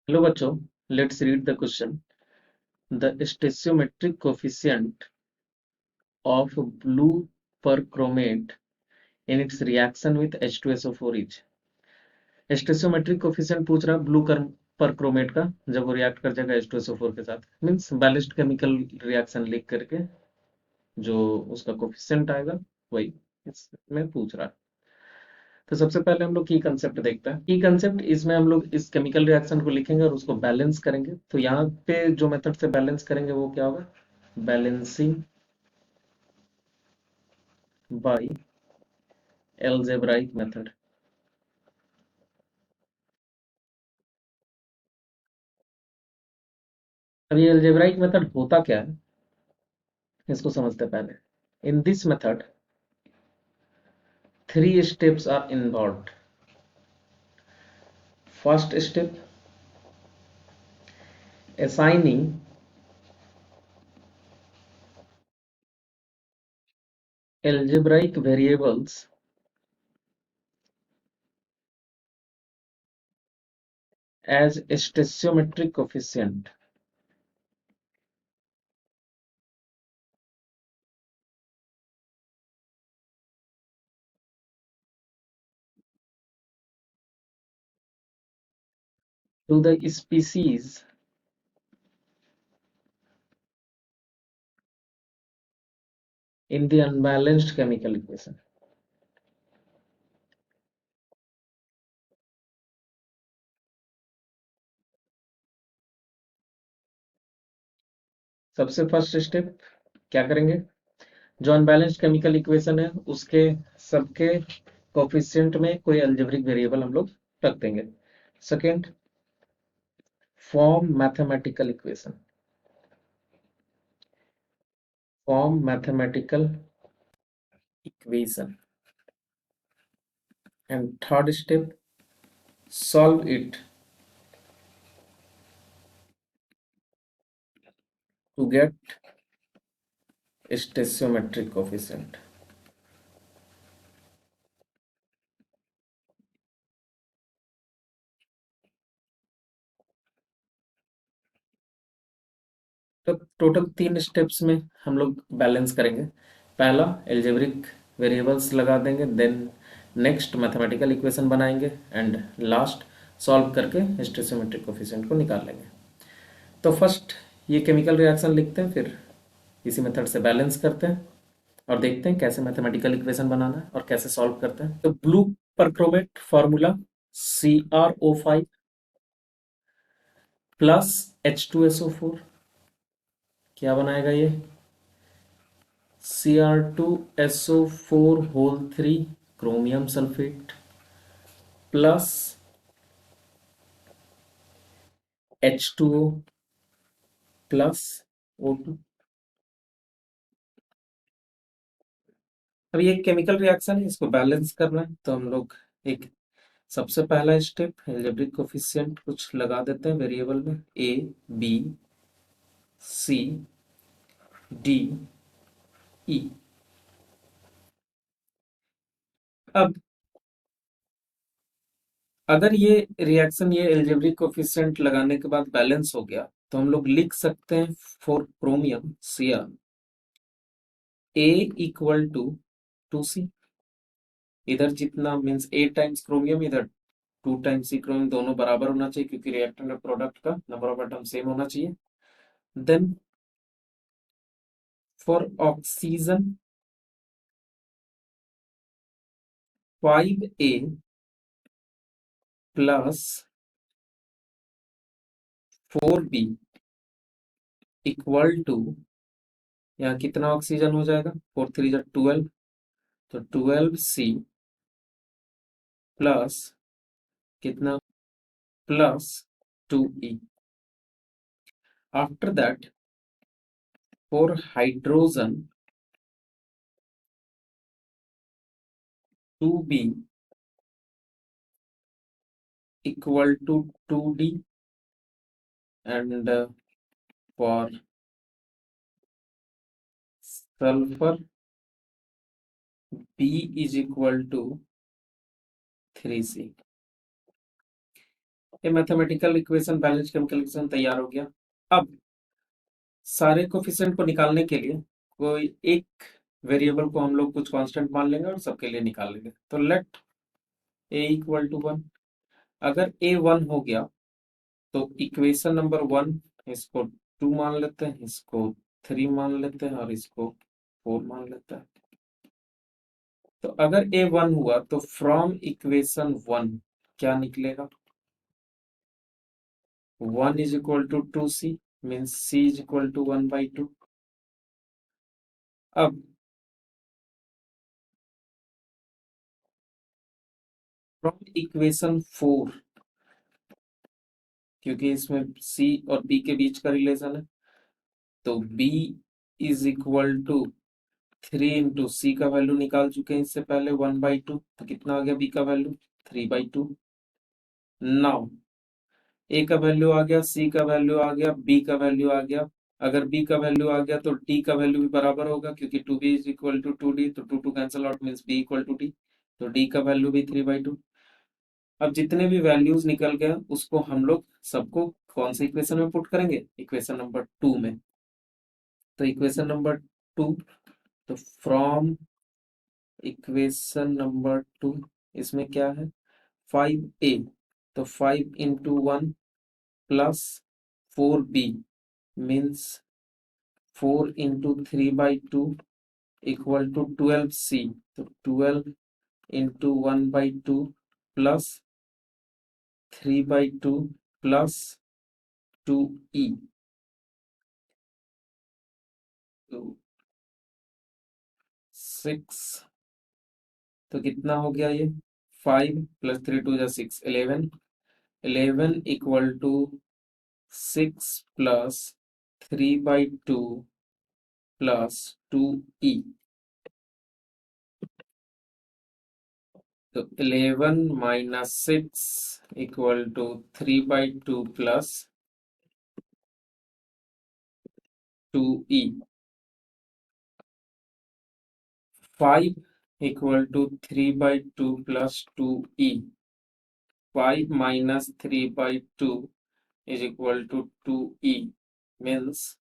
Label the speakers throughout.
Speaker 1: Hello बच्चों, let's read the question. The stoichiometric coefficient of blue perchromate in its reaction with H2SO4 is. Stoichiometric coefficient पूछ रहा blue परक्रोमेट का जब वो react कर जाएगा H2SO4 के साथ, मींस बैलेंस्ड केमिकल रिएक्शन लिख करके जो उसका कोफिशिएंट आएगा वही इसमें पूछ रहा है। तो सबसे पहले हम लोग की कंसेप्ट देखते हैं। की कंसेप्ट इसमें हम लोग इस केमिकल रिएक्शन को लिखेंगे और उसको बैलेंस करेंगे। तो यहाँ पे जो मेथड से बैलेंस करेंगे वो क्या होगा? Balancing by algebraic method. अब ये एल्जेब्राइक मेथड होता क्या है इसको समझते हैं पहले। In this method three steps are involved. First step, assigning algebraic variables as stoichiometric coefficient to the species in the unbalanced chemical equation। सबसे फर्स्ट स्टेप क्या करेंगे, जो अनबैलेंस्ड केमिकल इक्वेशन है उसके सबके कोफिशिएंट में कोई अलजेब्रिक वेरिएबल हम लोग रख देंगे। Second, form mathematical equation, form mathematical equation. And third step, solve it to get stoichiometric coefficient. तो टोटल तीन स्टेप्स में हम लोग बैलेंस करेंगे। पहला एल्जेब्रिक वेरिएबल्स लगा देंगे, देन नेक्स्ट मैथमेटिकल इक्वेशन बनाएंगे एंड लास्ट सॉल्व करके स्टेसियोमेट्रिक कोफिशिएंट को निकाल लेंगे। तो फर्स्ट ये केमिकल रिएक्शन लिखते हैं, फिर इसी मेथड से बैलेंस करते हैं और देखते हैं कैसे मैथमेटिकल इक्वेशन बनाना है और कैसे सॉल्व करते हैं। तो blue परक्रोमेट formula CrO5 plus H2SO4 क्या बनाएगा ये? Cr2SO4 whole 3 chromium sulphate plus H2O plus O2। अब ये केमिकल रिएक्शन है, इसको बैलेंस करना है तो हम लोग एक सबसे पहला स्टेप एल्जेब्रिक कोफिशिएंट कुछ लगा देते हैं वेरिएबल में, A B C D E। अब अगर ये रिएक्शन ये एल्जेब्रिक कोफिशिएंट लगाने के बाद बैलेंस हो गया तो हम लोग लिख सकते हैं for chromium Cr A equal to 2C। इधर जितना मीन्स A टाइम्स क्रोमियम, इधर 2 टाइम्स सी क्रोमियम, दोनों बराबर होना चाहिए क्योंकि रिएक्टेंट और प्रोडक्ट का नंबर ऑफ एटम सेम होना चाहिए। Then for oxygen 5A plus 4B equal to, यहाँ कितना ऑक्सीजन हो जाएगा, 4 3 जा 12, तो 12C प्लस कितना, plus 2E। After that for hydrogen 2B equal to 2D and for sulfur B is equal to 3C। ये mathematical equation balance chemical equation तैयार हो गया। अब सारे कोफिशिएंट को निकालने के लिए कोई एक वेरिएबल को हम लोग कुछ कांस्टेंट मान लेंगे और सबके लिए निकाल लेंगे। तो लेट ए इक्वल टू 1। अगर ए 1 हो गया तो इक्वेशन नंबर 1 इसको 2 मान लेते हैं, इसको 3 मान लेते हैं और इसको 4 मान लेते हैं। तो अगर ए 1 हुआ तो फ्रॉम इक्वेशन 1 क्या निकलेगा? 1 is equal to 2c means c is equal to 1/2। अब फ्रॉम इक्वेशन 4, क्योंकि इसमें c और b के बीच का रिलेशन है, तो b is equal to 3 into C का वैल्यू निकाल चुके हैं इससे पहले 1/2। तो कितना आ गया b का वैल्यू? 3/2। नाउ ए का वैल्यू आ गया, सी का वैल्यू आ गया, बी का वैल्यू आ गया। अगर बी का वैल्यू आ गया तो डी का वैल्यू भी बराबर होगा, क्योंकि 2b is equal to 2d, तो 2 cancel out means b equal to d. तो डी का वैल्यू भी 3/2। अब जितने भी वैल्यूज निकल गए उसको हम लोग सबको कौन से इक्वेशन में पुट करेंगे? इक्वेशन नंबर 2 में। तो इक्वेशन नंबर 2, तो फ्रॉम इक्वेशन नंबर 2 इसमें क्या है? 5a, तो 5 into 1 plus 4b means 4 into 3/2 equal to 12c। तो 12 इंटू 1/2 प्लस 3/2 प्लस 2e। तो 6, तो कितना हो गया ये? 5 प्लस 3 2 जा 6, 11। 11 equal to 6 plus 3/2 plus 2e। तो 11 minus 6 equal to 3/2 plus 2e। 5 equal to 3/2 plus 2e। 5 minus 3/2 is equal to 2e means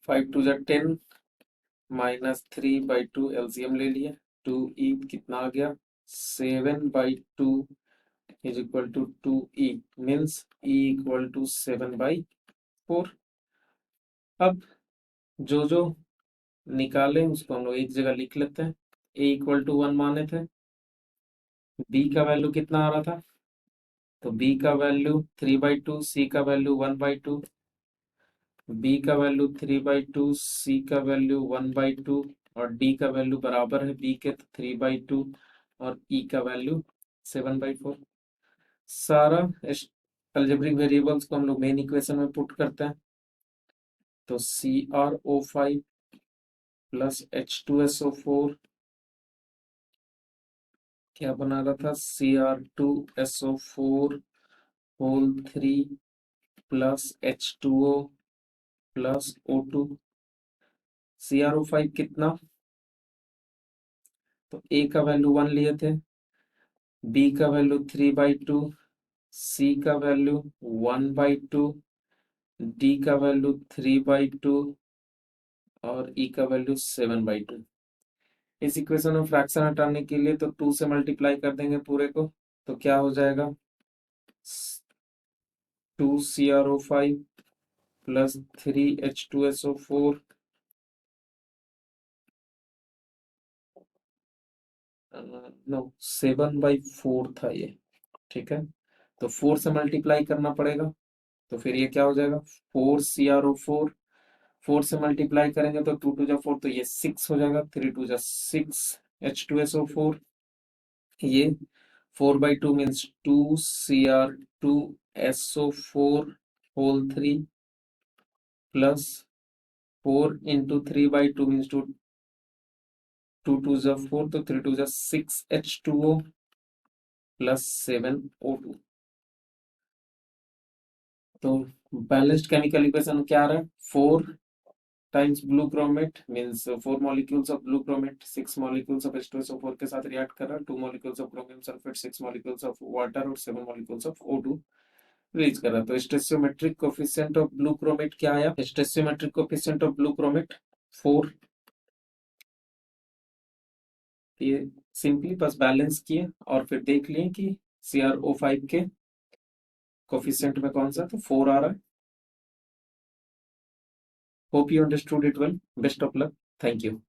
Speaker 1: 5 2 जा 10 माइनस 3/2 एलसीएम ले लिया। 2e कितना आ गया? 7/2 is equal to 2e means e equal to 7/4। अब जो जो निकाले उसको हम लोग एक जगह लिख लेते हैं। a इक्वल टू 1 माने थे, b का वैल्यू कितना आ रहा था? तो b का वैल्यू 3/2, c का वैल्यू 1/2, b का वैल्यू 3/2, c का वैल्यू 1/2 और d का वैल्यू बराबर है b के, तो 3/2 और e का वैल्यू 7/4। सारा अलजेब्रिक वेरिएबल्स को हम लोग मेन इक्वेशन में पुट करते हैं। तो CrO5 प्लस H2SO4 क्या बना रहा था? Cr2SO4 whole 3 plus H2O plus O2। CrO5 कितना? तो A का वैल्यू 1 लिए थे, B का वैल्यू 3/2, C का वैल्यू 1/2, D का वैल्यू 3/2 और E का वैल्यू 7/2। इस इक्वेशन में फ्रैक्शन हटाने के लिए तो 2 से मल्टीप्लाई कर देंगे पूरे को, तो क्या हो जाएगा? 2CrO5 प्लस 3H2SO4 नो 7/4 था ये, ठीक है। तो 4 से मल्टीप्लाई करना पड़ेगा, तो फिर ये क्या हो जाएगा? 4CrO4, 4 से मल्टीप्लाई करेंगे तो 2 2 जा 4, तो ये 6 हो जाएगा। 3 2 जा 6 H2SO4, ये 4/2 means 2Cr2SO4 whole 3 plus 4 into 3/2 means 2 2 2 जा 4, तो 3 2 जा 6H2O प्लस 7O2। तो बैलेंस्ड केमिकल इक्वेशन क्या आ रहा है? 4 times blue chromate means 4 molecules of blue chromate 6 molecules of H2SO4 के साथ रिएक्ट कर रहा है, 2 molecules of chromium sulfate 6 molecules of water और 7 molecules of O2 रिलीज कर रहा है। तो स्टेसियोमेट्रिक कोफिशिएंट ऑफ ब्लू क्रोमेट क्या आया? स्टेसियोमेट्रिक कोफिशिएंट ऑफ ब्लू क्रोमेट 4। ये सिंपली बस बैलेंस किए और फिर देख लिए कि CrO5 के कोफिशिएंट में कौन सा, तो 4 आ रहा है। Hope you understood it well. Best of luck. Thank you.